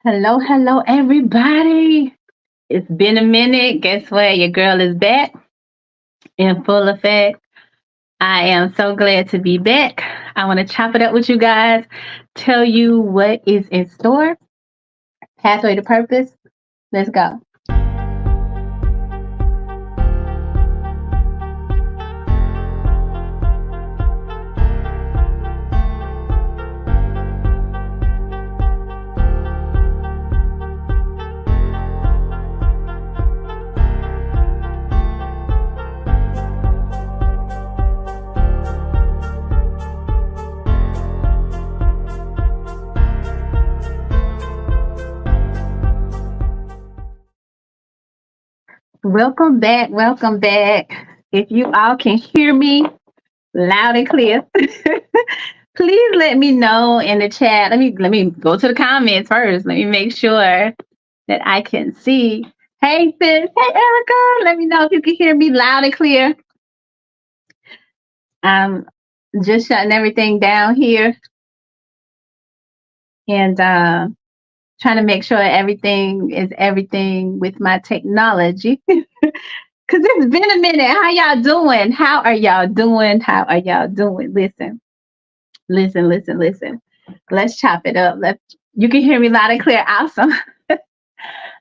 Hello, hello, everybody. It's been a minute. Guess what? Your girl is back in full effect. I am so glad to be back. I want to chop it up with you guys, tell you what is in store. Pathway to purpose. Let's go. Welcome back. Welcome back. If you all can hear me loud and clear, please let me know in the chat. Let me go to the comments first. Let me make sure that I can see. Hey sis, hey Erica, let me know if you can hear me loud and clear. I'm just shutting everything down here and trying to make sure everything is everything with my technology. Cause it's been a minute. How y'all doing? How are y'all doing? How are y'all doing? Listen, listen, listen, listen. Let's chop it up. Let's you can hear me loud and clear. Awesome.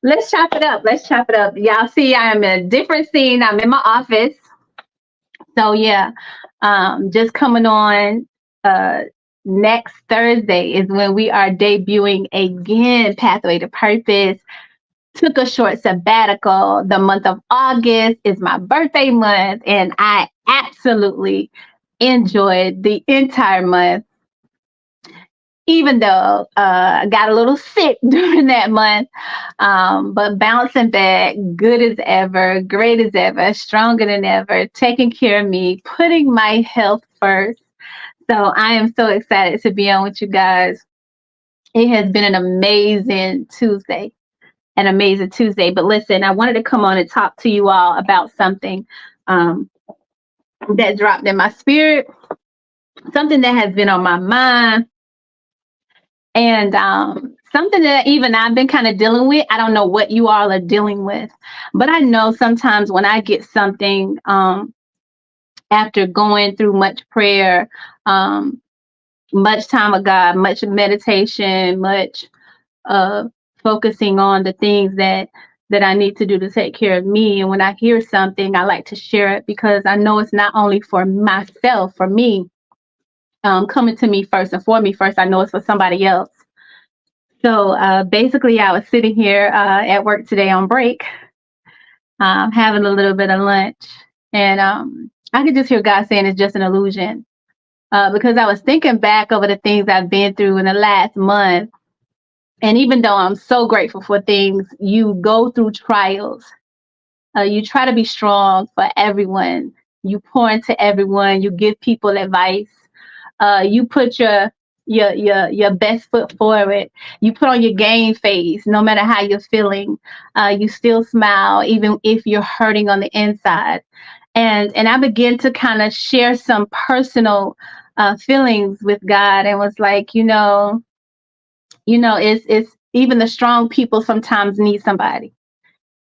Let's chop it up. Let's chop it up. Y'all see I am in a different scene. I'm in my office. So yeah, just coming on uh, next Thursday is when we are debuting again. Pathway to Purpose. Took a short sabbatical. The month of August is my birthday month, and I absolutely enjoyed the entire month. Even though I got a little sick during that month, but bouncing back, good as ever, great as ever, stronger than ever, taking care of me, putting my health first. So I am so excited to be on with you guys. It has been an amazing Tuesday, an amazing Tuesday. But listen, I wanted to come on and talk to you all about something um, that dropped in my spirit, something that has been on my mind, and something that even I've been kind of dealing with. I don't know what you all are dealing with, but I know sometimes when I get something after going through much prayer, um, much time with God, much meditation, much uh, focusing on the things that I need to do to take care of me. And when I hear something, I like to share it because I know it's not only for myself, for me, coming to me first and for me first. I know it's for somebody else. So basically, I was sitting here at work today on break, having a little bit of lunch, and I could just hear God saying it's just an illusion. Because I was thinking back over the things I've been through in the last month. And even though I'm so grateful for things, you go through trials. You try to be strong for everyone. You pour into everyone. You give people advice. You put your best foot forward. You put on your game face, no matter how you're feeling. You still smile, even if you're hurting on the inside. And I began to kind of share some personal feelings with God, and was like, it's even the strong people sometimes need somebody.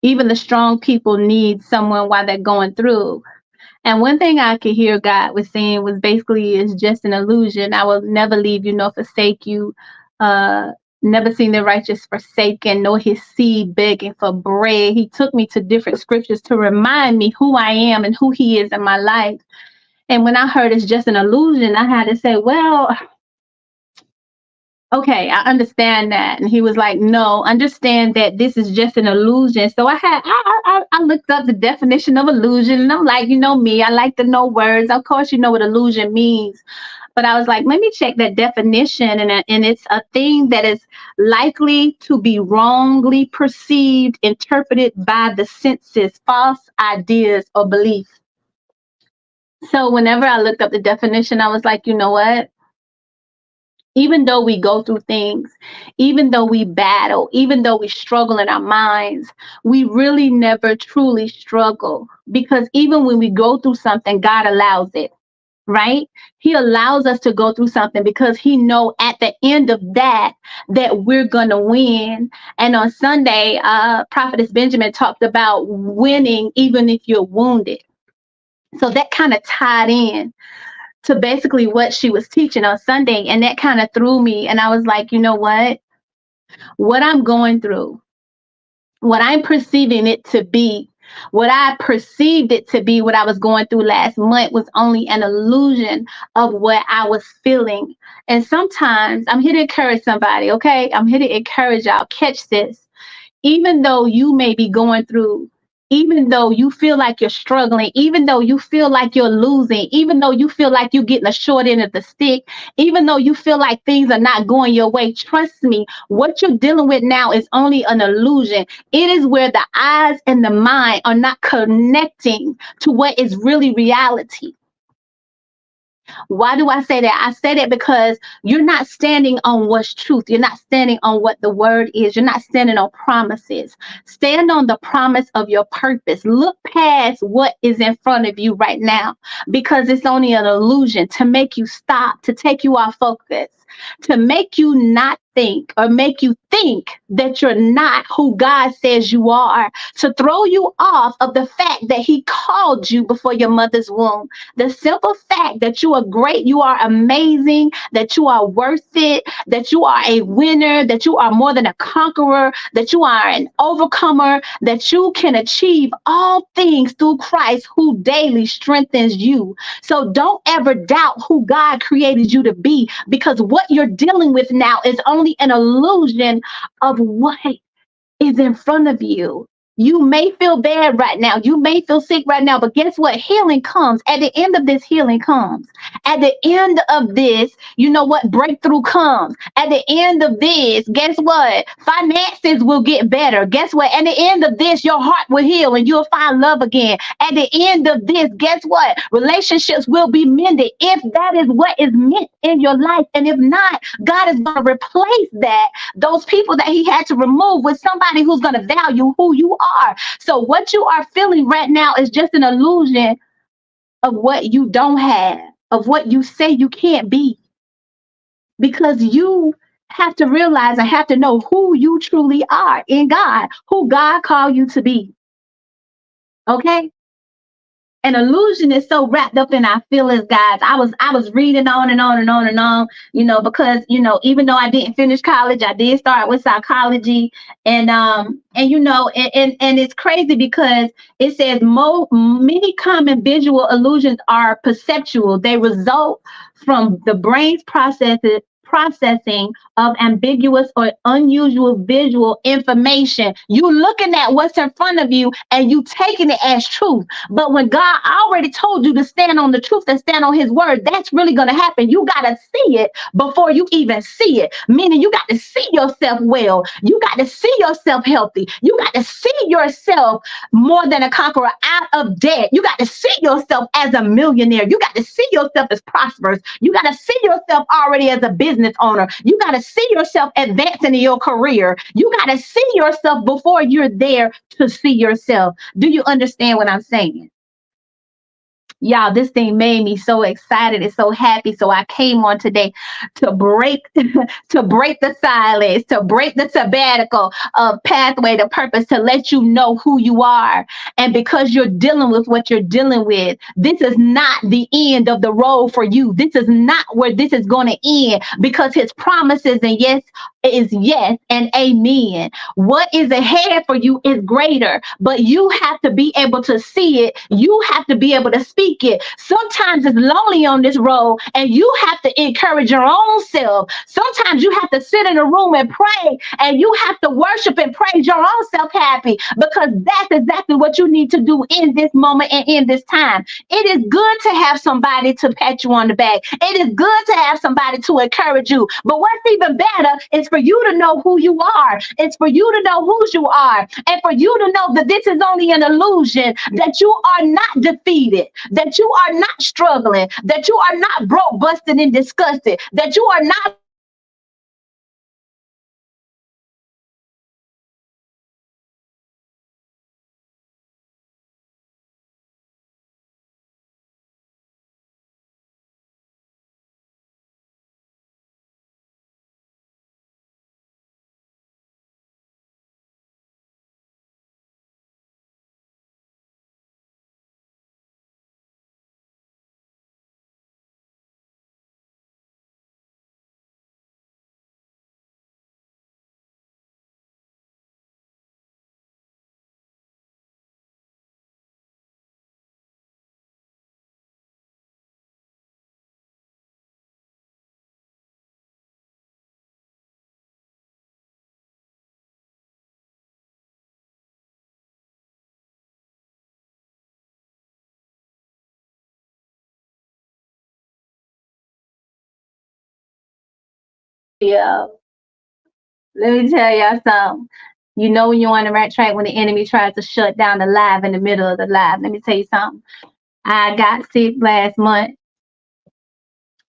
Even the strong people need someone while they're going through. And one thing I could hear God was saying was basically it's just an illusion. I will never leave you nor forsake you. Uh, Never seen the righteous forsaken, nor his seed begging for bread. He took me to different scriptures to remind me who I am and who he is in my life. And when I heard it's just an illusion, I had to say, well, okay, I understand that. And he was like, no, understand that this is just an illusion. So I looked up the definition of illusion, and I'm like, me, I like to know words. Of course, you know what illusion means. But I was like, let me check that definition. And it's a thing that is likely to be wrongly perceived, interpreted by the senses, false ideas or beliefs. So whenever I looked up the definition, I was like, you know what? Even though we go through things, even though we battle, even though we struggle in our minds, we really never truly struggle, because even when we go through something, God allows it. right? He allows us to go through something because he know at the end of that that we're gonna win. And on Sunday, Prophetess Benjamin talked about winning even if you're wounded. So that kind of tied in to basically what she was teaching on Sunday, and that kind of threw me. And I was like, you know what I'm going through, what I'm perceiving it to be, what I perceived it to be, what I was going through last month was only an illusion of what I was feeling. And sometimes I'm here to encourage somebody, okay? I'm here to encourage y'all. Catch this. Even though you may be going through, even though you feel like you're struggling, even though you feel like you're losing, even though you feel like you're getting the short end of the stick, even though you feel like things are not going your way, trust me, what you're dealing with now is only an illusion. It is where the eyes and the mind are not connecting to what is really reality. Why do I say that? I say that because you're not standing on what's truth. You're not standing on what the word is. You're not standing on promises. Stand on the promise of your purpose. Look past what is in front of you right now because it's only an illusion to make you stop, to take you off focus, to make you not think or make you think that you're not who God says you are, to throw you off of the fact that He called you before your mother's womb. The simple fact that you are great, you are amazing, that you are worth it, that you are a winner, that you are more than a conqueror, that you are an overcomer, that you can achieve all things through Christ who daily strengthens you. So don't ever doubt who God created you to be because what you're dealing with now is only an illusion of what is in front of you. You may feel bad right now. You may feel sick right now, but guess what? Healing comes. At the end of this, healing comes. At the end of this, you know what? Breakthrough comes. At the end of this, guess what? Finances will get better. Guess what? At the end of this, your heart will heal and you'll find love again. At the end of this, guess what? Relationships will be mended if that is what is meant in your life. And if not, God is going to replace that, those people that He had to remove, with somebody who's going to value who you are. So what you are feeling right now is just an illusion of what you don't have, of what you say you can't be, because you have to realize and have to know who you truly are in God, who God called you to be. Okay? An illusion is so wrapped up in our feelings, guys. I was reading on and on and on and on, because even though I didn't finish college, I did start with psychology, and and it's crazy because it says many common visual illusions are perceptual. They result from the brain's processing of ambiguous or unusual visual information. You looking at what's in front of you and you taking it as truth. But when God already told you to stand on the truth and stand on His word, that's really going to happen. You got to see it before you even see it. Meaning you got to see yourself well. You got to see yourself healthy. You got to see yourself more than a conqueror, out of debt. You got to see yourself as a millionaire. You got to see yourself as prosperous. You got to see yourself already as a business owner. You got to see yourself advancing in your career. You got to see yourself before you're there to see yourself. Do you understand what I'm saying? Y'all, this thing made me so excited and so happy. So I came on today to break to break the silence, to break the sabbatical of pathway to purpose, to let you know who you are. And because you're dealing with what you're dealing with, this is not the end of the road for you. This is not where this is going to end, because His promises and yes is yes and amen. What is ahead for you is greater, but you have to be able to see it. You have to be able to speak it. Sometimes it's lonely on this road, and you have to encourage your own self. Sometimes you have to sit in a room and pray, and you have to worship and praise your own self happy, because that's exactly what you need to do in this moment and in this time. It is good to have somebody to pat you on the back. It is good to have somebody to encourage you. But what's even better is for you to know who you are. It's for you to know whose you are. And for you to know that this is only an illusion, that you are not defeated, that you are not struggling, that you are not broke, busted, and disgusted, that you are not y'all. Let me tell y'all something. You know when you're on the right track when the enemy tries to shut down the live in the middle of the live. Let me tell you something. I got sick last month,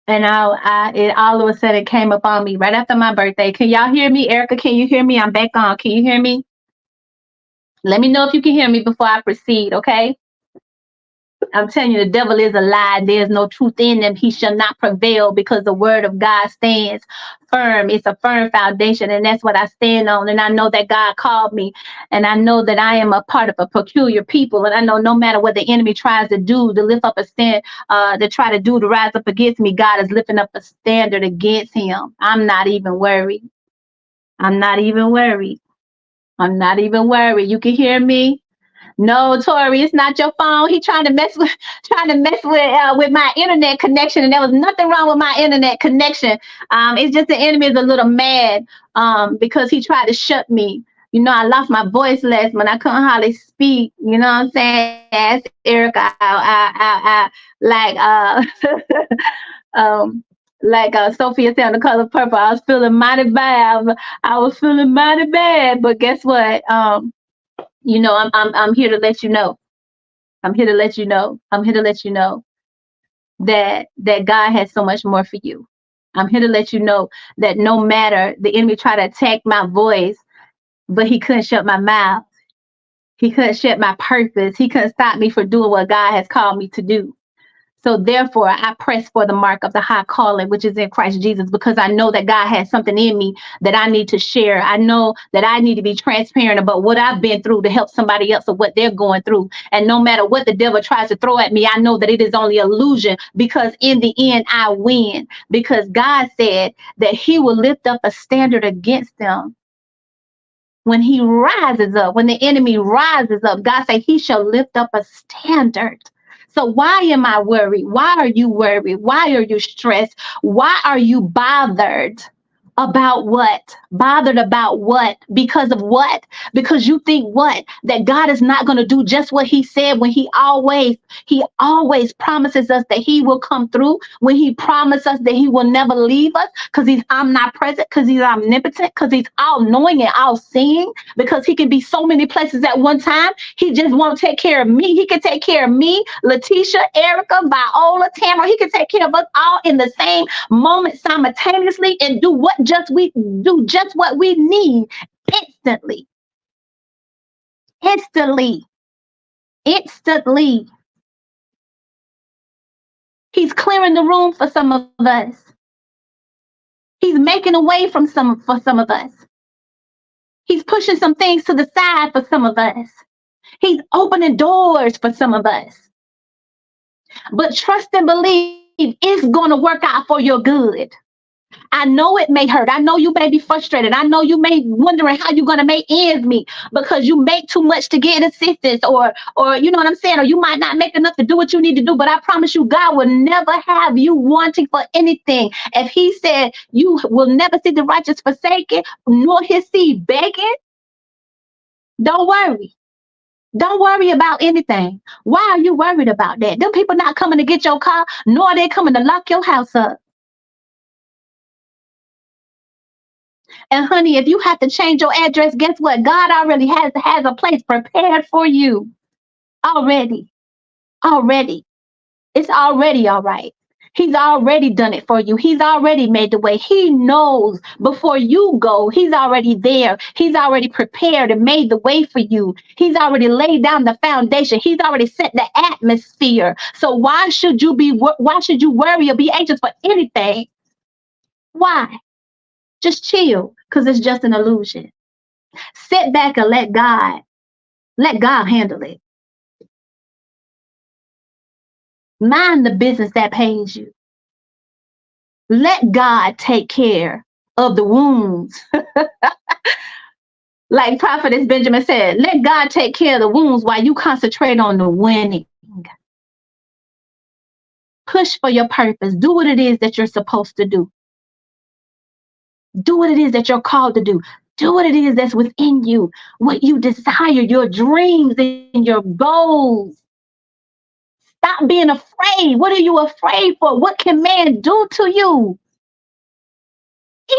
and it all of a sudden came up on me right after my birthday. Can y'all hear me, Erica? Can you hear me? I'm back on. Can you hear me? Let me know if you can hear me before I proceed, okay? I'm telling you, the devil is a lie. There's no truth in him. He shall not prevail because the word of God stands firm. It's a firm foundation, and that's what I stand on. And I know that God called me, and I know that I am a part of a peculiar people. And I know no matter what the enemy tries to do to lift up a stand, to try to do to rise up against me, God is lifting up a standard against him. I'm not even worried. I'm not even worried. I'm not even worried. You can hear me. No, Tori, it's not your phone. He trying to mess with my internet connection, and there was nothing wrong with my internet connection. It's just the enemy is a little mad because he tried to shut me. You know, I lost my voice last month. I couldn't hardly speak. You know what I'm saying? Ask Erica, um, Sophia said on the color purple. I was feeling mighty bad. I was feeling mighty bad, but guess what? You know, I'm here to let you know. I'm here to let you know. I'm here to let you know that God has so much more for you. I'm here to let you know that no matter the enemy try to attack my voice, but he couldn't shut my mouth. He couldn't shut my purpose. He couldn't stop me from doing what God has called me to do. So therefore, I press for the mark of the high calling, which is in Christ Jesus, because I know that God has something in me that I need to share. I know that I need to be transparent about what I've been through to help somebody else of what they're going through. And no matter what the devil tries to throw at me, I know that it is only illusion, because in the end, I win. Because God said that he will lift up a standard against them. When he rises up, when the enemy rises up, God said he shall lift up a standard. So why am I worried? Why are you worried? Why are you stressed? Why are you bothered? About what? Bothered about what? Because of what? Because you think what? That God is not going to do just what he said when he always promises us that he will come through, when he promised us that he will never leave us, because he's omnipresent, because he's omnipotent, because he's all knowing and all seeing, because he can be so many places at one time. He just won't take care of me. He can take care of me, Letitia, Erica, Viola, Tamara. He can take care of us all in the same moment simultaneously and do just what we need instantly. Instantly. Instantly. He's clearing the room for some of us. He's making a way for some of us. He's pushing some things to the side for some of us. He's opening doors for some of us. But trust and believe it's going to work out for your good. I know it may hurt. I know you may be frustrated. I know you may be wondering how you're going to make ends meet because you make too much to get assistance, or you know what I'm saying, or you might not make enough to do what you need to do. But I promise you, God will never have you wanting for anything. If he said you will never see the righteous forsaken, nor his seed begging, don't worry. Don't worry about anything. Why are you worried about that? Them people not coming to get your car, nor are they coming to lock your house up. And honey, if you have to change your address, guess what? God already has a place prepared for you. Already. Already. It's already all right. He's already done it for you. He's already made the way. He knows before you go, he's already there. He's already prepared and made the way for you. He's already laid down the foundation. He's already set the atmosphere. So why should you worry or be anxious for anything? Why? Just chill, because it's just an illusion. Sit back and let God handle it. Mind the business that pays you. Let God take care of the wounds. Like Prophetess Benjamin said, let God take care of the wounds while you concentrate on the winning. Push for your purpose. Do what it is that you're supposed to do. Do what it is that you're called to do. Do what it is that's within you, what you desire, your dreams and your goals. Stop being afraid. What are you afraid for? What can man do to you?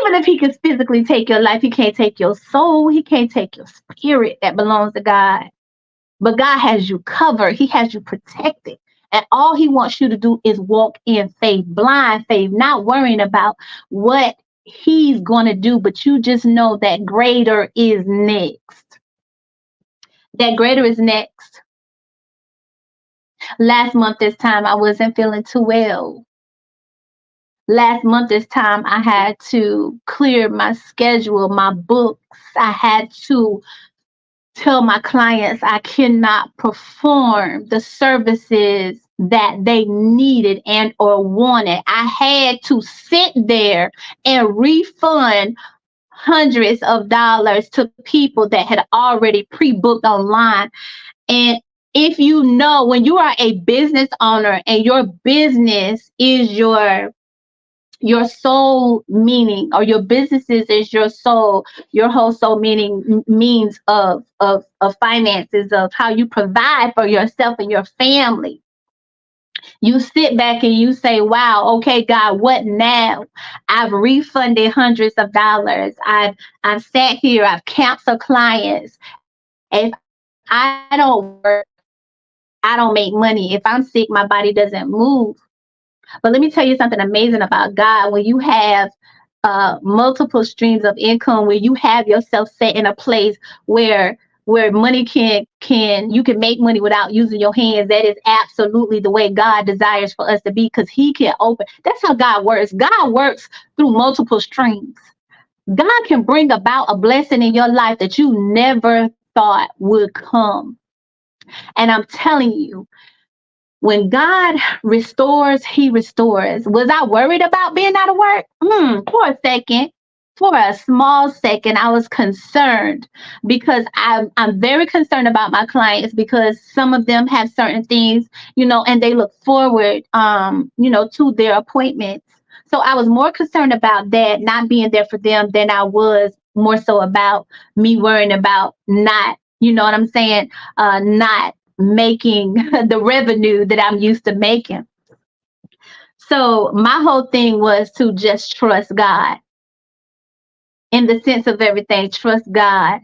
Even if he can physically take your life, he can't take your soul. He can't take your spirit that belongs to God. But God has you covered. He has you protected. And all he wants you to do is walk in faith, blind faith, not worrying about what he's going to do. But you just know that greater is next. That greater is next. Last month, this time, I wasn't feeling too well. Last month, this time, I had to clear my schedule, my books. I had to tell my clients I cannot perform the services that they needed and or wanted. I had to sit there and refund hundreds of dollars to people that had already pre-booked online. And if you know, when you are a business owner and your business is your sole meaning, or your businesses is your soul, your whole soul meaning means of finances, of how you provide for yourself and your family. You sit back and you say, wow, okay, God, what now? I've refunded hundreds of dollars. I've sat here, I've canceled clients. If I don't work, I don't make money. If I'm sick, my body doesn't move. But let me tell you something amazing about God. When you have multiple streams of income, where you have yourself set in a place where money can you can make money without using your hands, that is absolutely the way God desires for us to be, because he can open. That's how God works. God works through multiple streams. God can bring about a blessing in your life that you never thought would come. And I'm telling you, when God restores, he restores. Was I worried about being out of work? For a second. For a small second, I was concerned, because I'm very concerned about my clients, because some of them have certain things, and they look forward, to their appointments. So I was more concerned about that, not being there for them, than I was more so about me worrying about not, you know what I'm saying, not making the revenue that I'm used to making. So my whole thing was to just trust God, in the sense of everything. Trust God.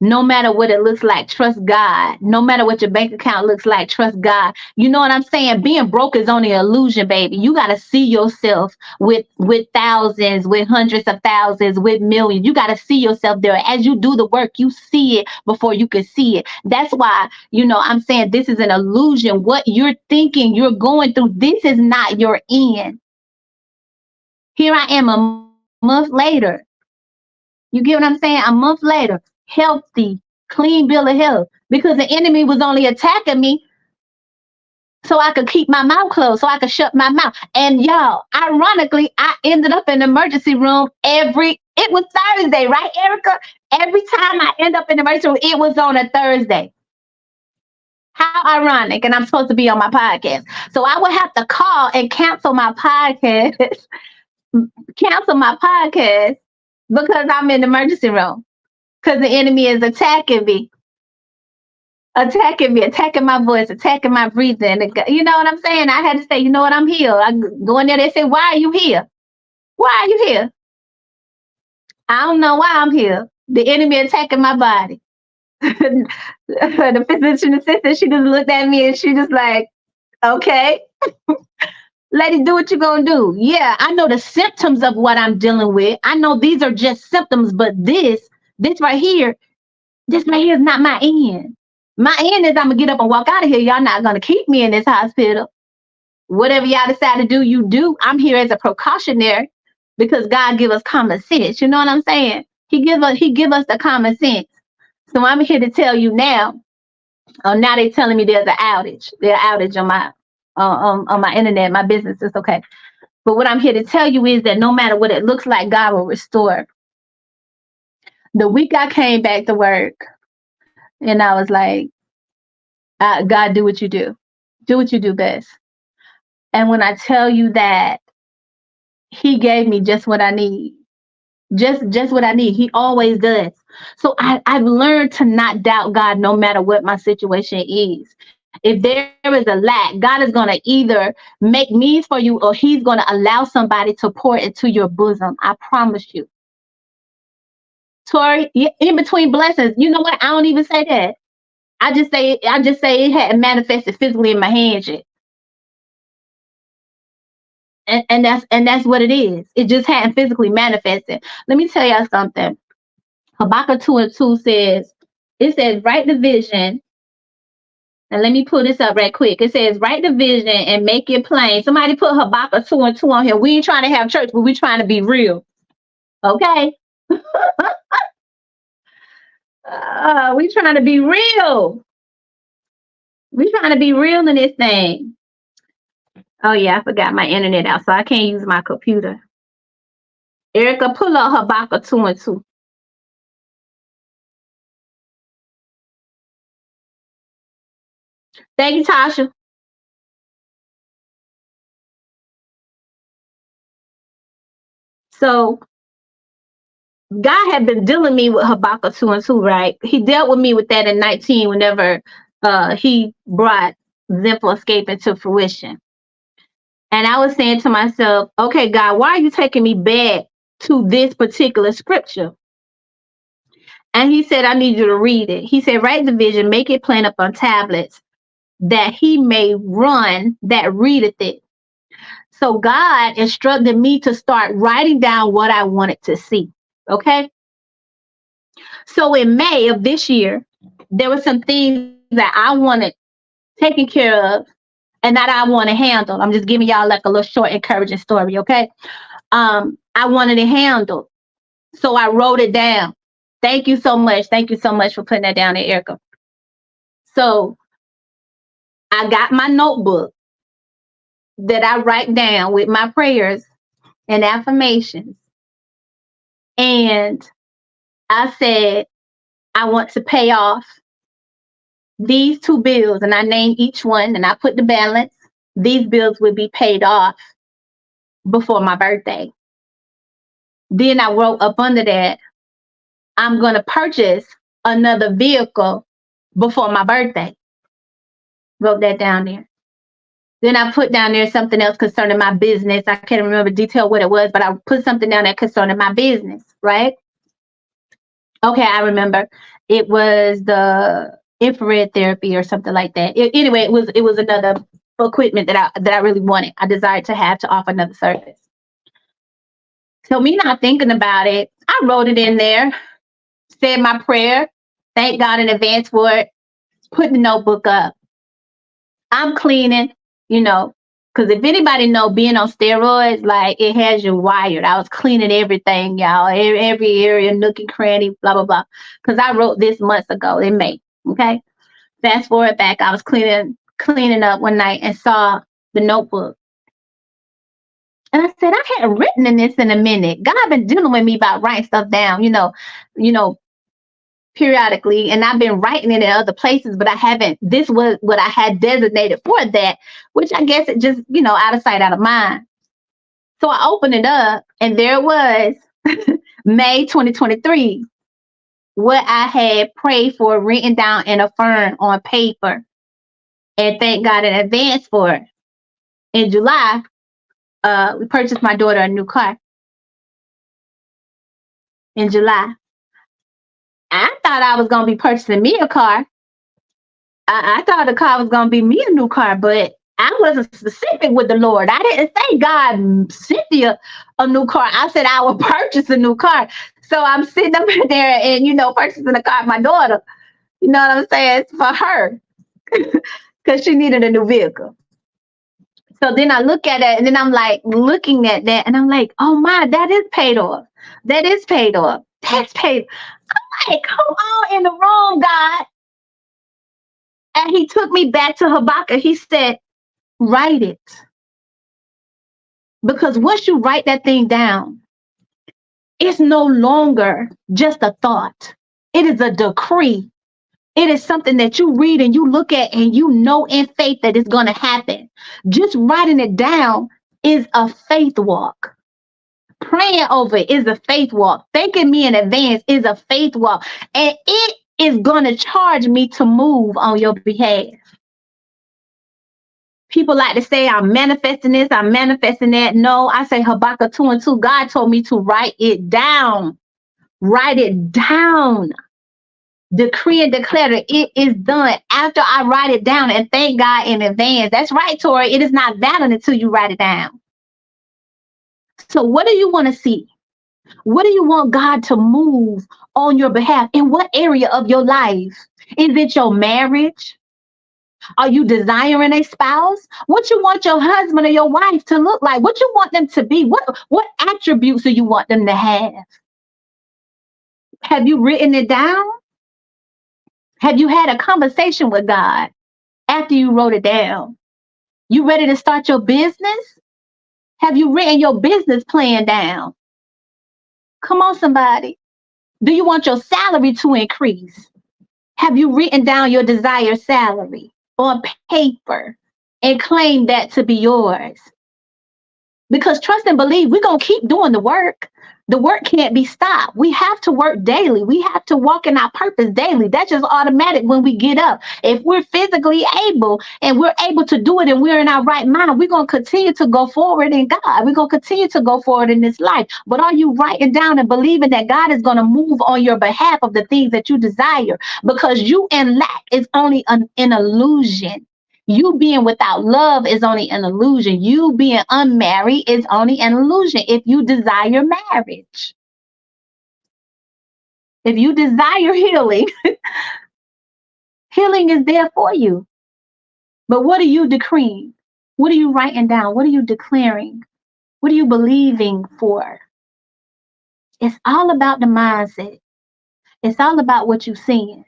No matter what it looks like, trust God. No matter what your bank account looks like, trust God. You know what I'm saying? Being broke is only an illusion, baby. You got to see yourself with thousands, with hundreds of thousands, with millions. You got to see yourself there. As you do the work, you see it before you can see it. That's why, I'm saying this is an illusion. What you're thinking you're going through, this is not your end. Here I am a month later. You get what I'm saying? A month later, healthy, clean bill of health, because the enemy was only attacking me so I could keep my mouth closed, so I could shut my mouth. And y'all, ironically, I ended up in the emergency room it was Thursday, right, Erica? Every time I end up in the emergency room, it was on a Thursday. How ironic. And I'm supposed to be on my podcast. So I would have to call and cancel my podcast, because I'm in the emergency room, because the enemy is attacking my voice, attacking my breathing. You know what I'm saying? I had to say, you know what, I'm here. I go in there, they say, why are you here? Why are you here? I don't know why I'm here. The enemy attacking my body. The physician assistant, she just looked at me and she just like, okay, lady, do what you're going to do. Yeah, I know the symptoms of what I'm dealing with. I know these are just symptoms, but this right here is not my end. My end is I'm going to get up and walk out of here. Y'all not going to keep me in this hospital. Whatever y'all decide to do, you do. I'm here as a precautionary, because God give us common sense. You know what I'm saying? He give us the common sense. So I'm here to tell you now. Now they're telling me there's an outage. There's an outage on my internet. My business is okay. But what I'm here to tell you is that no matter what it looks like, God will restore. The week I came back to work, and I was like, God, do what you do. Do what you do best. And when I tell you that he gave me just what I need, just what I need, he always does. So I've learned to not doubt God, no matter what my situation is. if there is a lack, God is going to either make needs for you, or he's going to allow somebody to pour into your bosom. I promise you. Tori, in between blessings, you know what? I don't even say that. I just say it hadn't manifested physically in my hands yet. And that's what it is. It just hadn't physically manifested. Let me tell y'all something. Habakkuk 2:2 says, write the vision. And let me pull this up right quick. It says, write the vision and make it plain. Somebody put Habakkuk 2:2 on here. We ain't trying to have church, but we trying to be real. Okay? We trying to be real. We trying to be real in this thing. Oh, yeah, I forgot my internet out, so I can't use my computer. Erica, pull up Habakkuk 2:2. Thank you, Tasha. So God had been dealing me with Habakkuk 2:2, right? He dealt with me with that in 19 whenever he brought Zenful Escape into fruition. And I was saying to myself, okay, God, why are you taking me back to this particular scripture? And he said, I need you to read it. He said, write the vision, make it plain up on tablets, that he may run that readeth it. So God instructed me to start writing down what I wanted to see. Okay. So in May of this year, there were some things that I wanted taken care of and that I want to handle. I'm just giving y'all like a little short, encouraging story. Okay. I wanted it handled. So I wrote it down. Thank you so much. Thank you so much for putting that down there, Erica. So I got my notebook that I write down with my prayers and affirmations. And I said, I want to pay off these 2 bills. And I named each one and I put the balance. These bills would be paid off before my birthday. Then I wrote up under that, I'm going to purchase another vehicle before my birthday. Wrote that down there. Then I put down there something else concerning my business. I can't remember detail what it was, but I put something down there concerning my business, right? Okay, I remember. It was the infrared therapy or something like that. Anyway, it was another equipment that I really wanted. I desired to have to offer another service. So me not thinking about it, I wrote it in there, said my prayer, thank God in advance for it, put the notebook up. I'm cleaning, because if anybody know being on steroids, like it has you wired. I was cleaning everything, y'all, every area, nook and cranny, blah, blah, blah. Because I wrote this months ago in May, okay? Fast forward back, I was cleaning up one night and saw the notebook. And I said, I hadn't written in this in a minute. God been dealing with me about writing stuff down, periodically. And I've been writing it in other places, but I haven't. This was what I had designated for that, which I guess it just, out of sight, out of mind. So I opened it up and there it was, May 2023, what I had prayed for, written down and affirmed on paper. And thank God in advance for it. In July, we purchased my daughter a new car. In July. I thought I was going to be purchasing me a car. I thought the car was going to be me a new car, but I wasn't specific with the Lord. I didn't say, God, Cynthia a new car. I said I would purchase a new car. So I'm sitting up in there and, purchasing a car for my daughter. You know what I'm saying? It's for her because she needed a new vehicle. So then I look at it and then I'm like looking at that and I'm like, oh my, that is paid off. That is paid off. That's paid. I'm like, come on in the room, God. And he took me back to Habakkuk. He said, write it. Because once you write that thing down, it's no longer just a thought. It is a decree. It is something that you read and you look at and you know in faith that it's going to happen. Just writing it down is a faith walk. Praying over it is a faith walk. Thanking me in advance is a faith walk. And it is going to charge me to move on your behalf. People like to say, I'm manifesting this, I'm manifesting that. No, I say Habakkuk 2 and 2. God told me to write it down. Write it down. Decree and declare that it is done after I write it down and thank God in advance. That's right, Tori. It is not valid until you write it down. So what do you want to see? What do you want God to move on your behalf? In what area of your life? Is it your marriage? Are you desiring a spouse? What you want your husband or your wife to look like? What you want them to be? What attributes do you want them to have? Have you written it down? Have you had a conversation with God after you wrote it down? You ready to start your business? Have you written your business plan down? Come on, somebody. Do you want your salary to increase? Have you written down your desired salary on paper and claim that to be yours? Because trust and believe, we're going to keep doing the work. The work can't be stopped. We have to work daily. We have to walk in our purpose daily. That's just automatic when we get up. If we're physically able and we're able to do it and we're in our right mind, we're going to continue to go forward in God. We're going to continue to go forward in this life. But are you writing down and believing that God is going to move on your behalf of the things that you desire? Because you in lack is only an illusion. You being without love is only an illusion. You being unmarried is only an illusion if you desire marriage. If you desire healing, healing is there for you. But what are you decreeing? What are you writing down? What are you declaring? What are you believing for? It's all about the mindset. It's all about what you're seeing.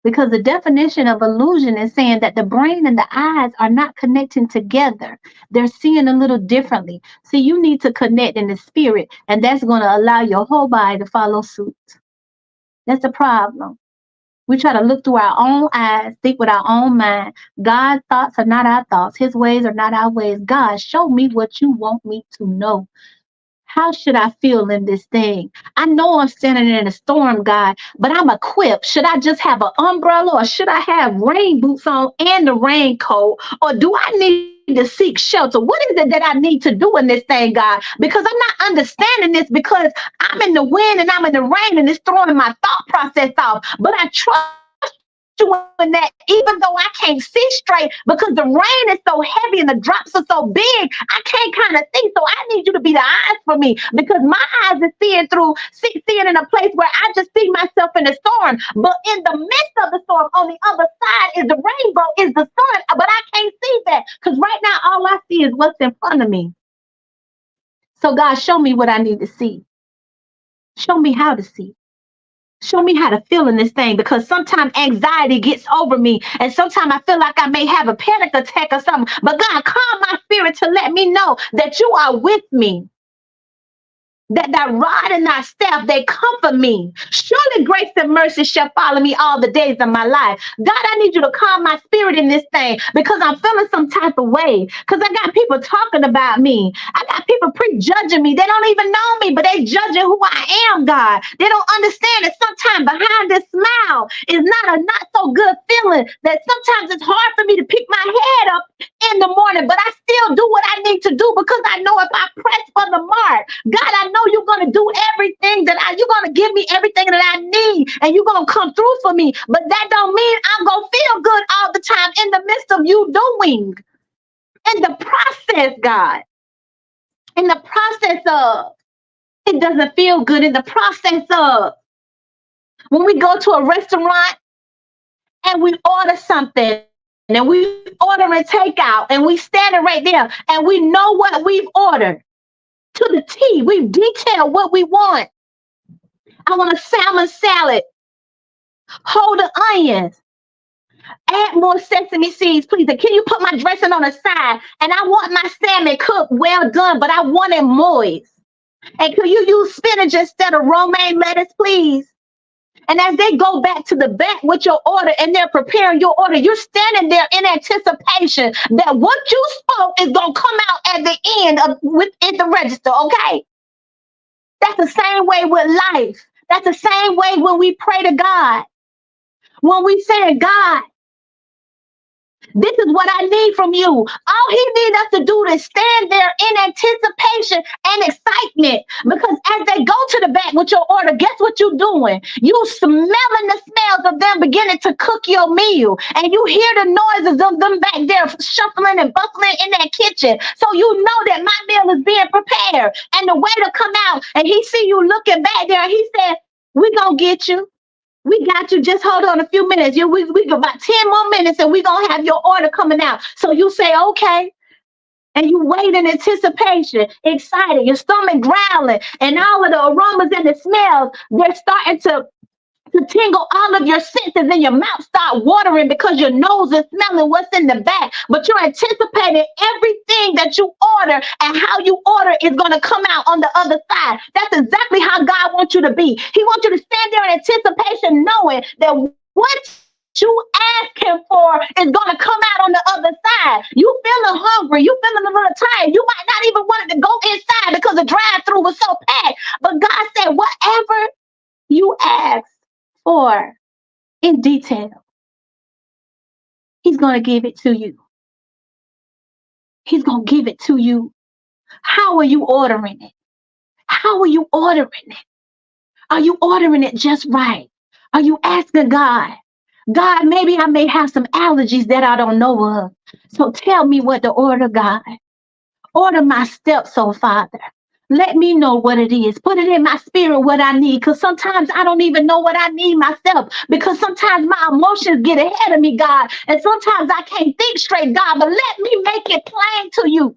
Because the definition of illusion is saying that the brain and the eyes are not connecting together. They're seeing a little differently. See, you need to connect in the spirit, and that's going to allow your whole body to follow suit. That's the problem. We try to look through our own eyes, think with our own mind. God's thoughts are not our thoughts. His ways are not our ways. God, show me what you want me to know. How should I feel in this thing? I know I'm standing in a storm, God, but I'm equipped. Should I just have an umbrella or should I have rain boots on and the raincoat? Or do I need to seek shelter? What is it that I need to do in this thing, God? Because I'm not understanding this because I'm in the wind and I'm in the rain and it's throwing my thought process off. But I trust you in that, even though I can't see straight because the rain is so heavy and the drops are so big, I can't kind of think. So I need you to be the eyes for me because my eyes are seeing seeing in a place where I just see myself in the storm. But in the midst of the storm, on the other side is the rainbow, is the sun. But I can't see that because right now all I see is what's in front of me. So God, show me what I need to see. Show me how to see. Show me how to feel in this thing because sometimes anxiety gets over me and sometimes I feel like I may have a panic attack or something. But God, calm my spirit to let me know that you are with me. That thy rod and thy staff, they comfort me. Surely grace and mercy shall follow me all the days of my life. God, I need you to calm my spirit in this thing because I'm feeling some type of way. Because I got people talking about me. I got people prejudging me. They don't even know me, but they judging who I am, God. They don't understand that sometimes behind this smile is not so good feeling. That sometimes it's hard for me to pick my head up in the morning, but I still do what I need to do because I know if I press for the mark, God, I know you're going to do everything you're going to give me everything that I need and you're going to come through for me. But that don't mean I'm going to feel good all the time in the midst of you doing. In the process, God, in the process of, it doesn't feel good in the process of, when we go to a restaurant and we order something and we order and take out and we standing right there and we know what we've ordered to the T. We've detailed what we want. I want a salmon salad. Hold the onions. Add more sesame seeds, please. And can you put my dressing on the side? And I want my salmon cooked well done, but I want it moist. And can you use spinach instead of romaine lettuce, please? And as they go back to the back with your order and they're preparing your order, you're standing there in anticipation that what you spoke is going to come out at the end of within the register, okay? That's the same way with life. That's the same way when we pray to God. When we say, God, This is what I need from you. All he needs us to do is stand there in anticipation and excitement. Because as they go to the back with your order, guess what you're doing? You smelling the smells of them beginning to cook your meal. And you hear the noises of them back there shuffling and bustling in that kitchen. So you know that my meal is being prepared. And the waiter come out and he see you looking back there and he said, we gonna get you. We got you. Just hold on a few minutes. We got about 10 more minutes and we're going to have your order coming out. So you say, okay. And you wait in anticipation, excited, your stomach growling, and all of the aromas and the smells, they're starting to tingle all of your senses and your mouth start watering because your nose is smelling what's in the back. But you're anticipating everything that you order and how you order is going to come out on the other side. That's exactly how God wants you to be. He wants you to stand there in anticipation, knowing that what you ask him for is going to come out on the other side. You feeling hungry, you feeling a little tired, you might not even want to go inside because the drive-through was so packed. But God said, whatever you ask for in detail, he's going to give it to you. He's going to give it to you. How are you ordering it? How are you ordering it? Are you ordering it just right? Are you asking God, God, maybe I may have some allergies that I don't know of. So tell me what to order, God. Order my steps, oh Father. Let me know what it is. Put it in my spirit what I need. Because sometimes I don't even know what I need myself. Because sometimes my emotions get ahead of me, God. And sometimes I can't think straight, God. But let me make it plain to you.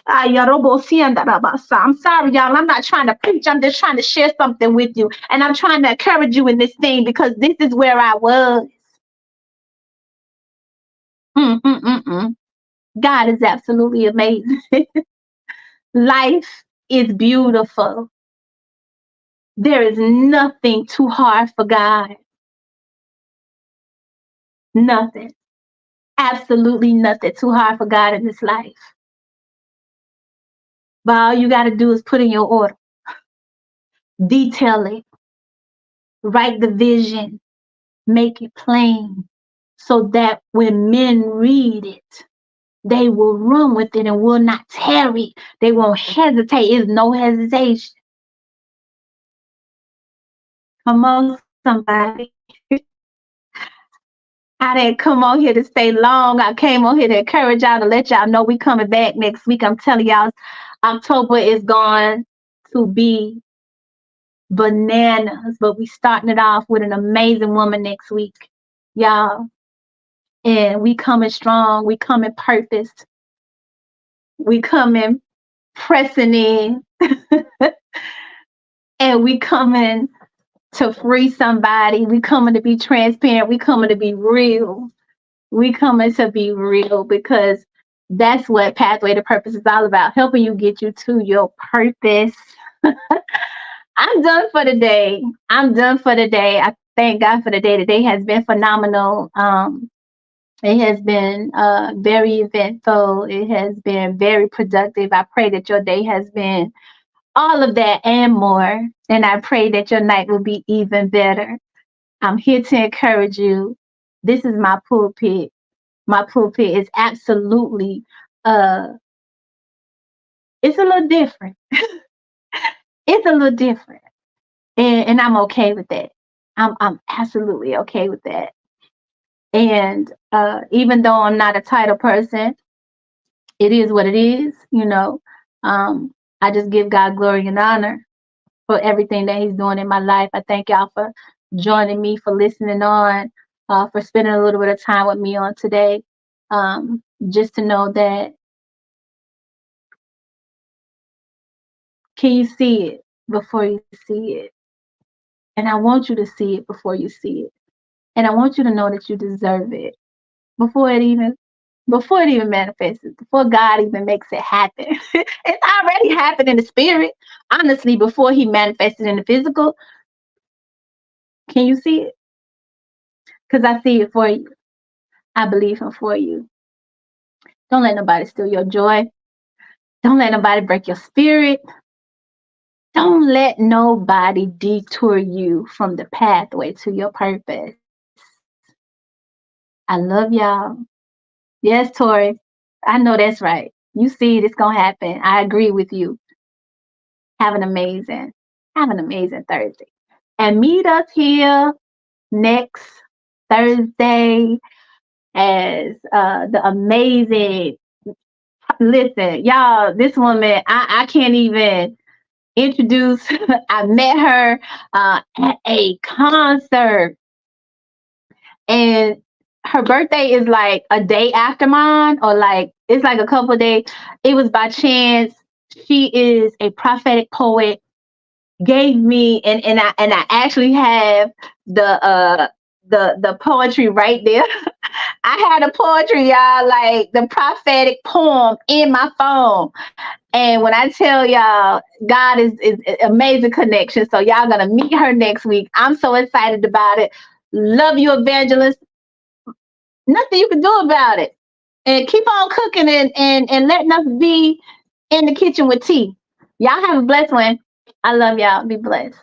I'm sorry, y'all. I'm not trying to preach. I'm just trying to share something with you. And I'm trying to encourage you in this thing because this is where I was. Mm-mm-mm-mm. God is absolutely amazing. Life is beautiful. There is nothing too hard for God. Nothing. Absolutely nothing too hard for God in this life. But all you got to do is put in your order, detail it, write the vision, make it plain so that when men read it, they will run with it and will not tarry. They won't hesitate. There's no hesitation. Come on, somebody. I didn't come on here to stay long. I came on here to encourage y'all, to let y'all know we coming back next week. I'm telling y'all, October is going to be bananas, but we starting it off with an amazing woman next week, y'all. And we coming strong. We coming purposed. We coming pressing in. And we coming to free somebody. We coming to be transparent. We coming to be real. We coming to be real because that's what Pathway to Purpose is all about, helping you get you to your purpose. I'm done for the day. I'm done for the day. I thank God for the day. The day has been phenomenal. It has been very eventful. It has been very productive. I pray that your day has been all of that and more. And I pray that your night will be even better. I'm here to encourage you. This is my pulpit. My pulpit is absolutely it's a little different. It's a little different. And I'm okay with that. I'm absolutely okay with that. And even though I'm not a title person, it is what it is, you know. I just give God glory and honor for everything that he's doing in my life. I thank y'all for joining me, for listening on, for spending a little bit of time with me on today. Just to know that, can you see it before you see it? And I want you to see it before you see it. And I want you to know that you deserve it before it even manifests, before God even makes it happen. It's already happened in the spirit. Honestly, before he manifested in the physical. Can you see it? Because I see it for you. I believe him for you. Don't let nobody steal your joy. Don't let nobody break your spirit. Don't let nobody detour you from the pathway to your purpose. I love y'all. Yes, Tori. I know that's right. You see it, it's gonna happen. I agree with you. Have an amazing, have an amazing Thursday. And meet us here next Thursday as the amazing, listen, y'all, this woman, I can't even introduce. I met her at a concert, and her birthday is like a day after mine, or like it's like a couple of days. It was by chance. She is a prophetic poet. Gave me, and I actually have the poetry right there. I had a poetry, y'all, like the prophetic poem in my phone. And when I tell y'all, God is amazing connection. So y'all gonna meet her next week. I'm so excited about it. Love you, evangelist. Nothing you can do about it. And keep on cooking and letting us be in the kitchen with tea. Y'all have a blessed one. I love y'all. Be blessed.